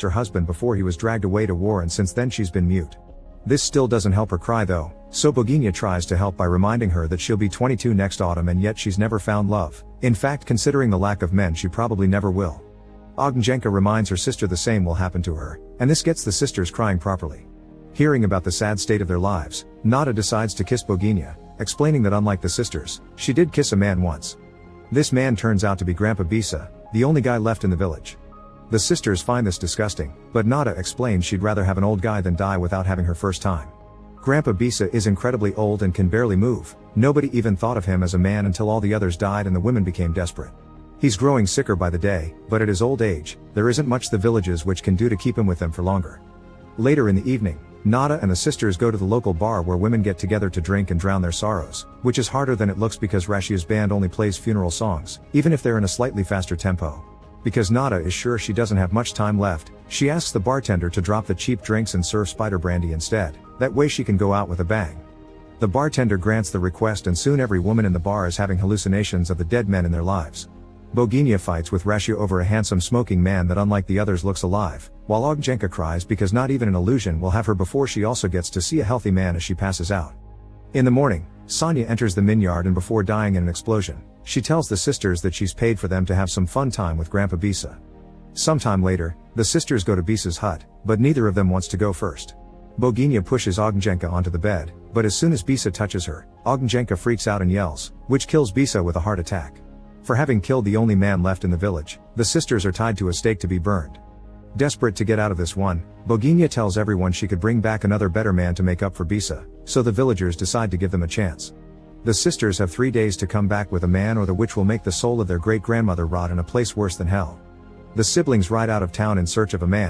her husband before he was dragged away to war, and since then she's been mute. This still doesn't help her cry though, so Bogenia tries to help by reminding her that she'll be 22 next autumn, and yet she's never found love. In fact, considering the lack of men, she probably never will. Ognjenka reminds her sister the same will happen to her, and this gets the sisters crying properly. Hearing about the sad state of their lives, Nada decides to kiss Bogenia, explaining that unlike the sisters, she did kiss a man once. This man turns out to be Grandpa Bisa, the only guy left in the village. The sisters find this disgusting, but Nada explains she'd rather have an old guy than die without having her first time. Grandpa Bisa is incredibly old and can barely move. Nobody even thought of him as a man until all the others died and the women became desperate. He's growing sicker by the day, but at his old age, there isn't much the villages which can do to keep him with them for longer. Later in the evening, Nada and the sisters go to the local bar where women get together to drink and drown their sorrows, which is harder than it looks because Rashia's band only plays funeral songs, even if they're in a slightly faster tempo. Because Nada is sure she doesn't have much time left, she asks the bartender to drop the cheap drinks and serve spider brandy instead, that way she can go out with a bang. The bartender grants the request, and soon every woman in the bar is having hallucinations of the dead men in their lives. Bogenia fights with Rashia over a handsome smoking man that unlike the others looks alive, while Ognjenka cries because not even an illusion will have her before she also gets to see a healthy man as she passes out. In the morning, Sonia enters the minyard, and before dying in an explosion, she tells the sisters that she's paid for them to have some fun time with Grandpa Bisa. Sometime later, the sisters go to Bisa's hut, but neither of them wants to go first. Bogenia pushes Ognjenka onto the bed, but as soon as Bisa touches her, Ognjenka freaks out and yells, which kills Bisa with a heart attack. For having killed the only man left in the village, the sisters are tied to a stake to be burned. Desperate to get out of this one, Bogenia tells everyone she could bring back another better man to make up for Bisa, so the villagers decide to give them a chance. The sisters have 3 days to come back with a man, or the witch will make the soul of their great-grandmother rot in a place worse than hell. The siblings ride out of town in search of a man,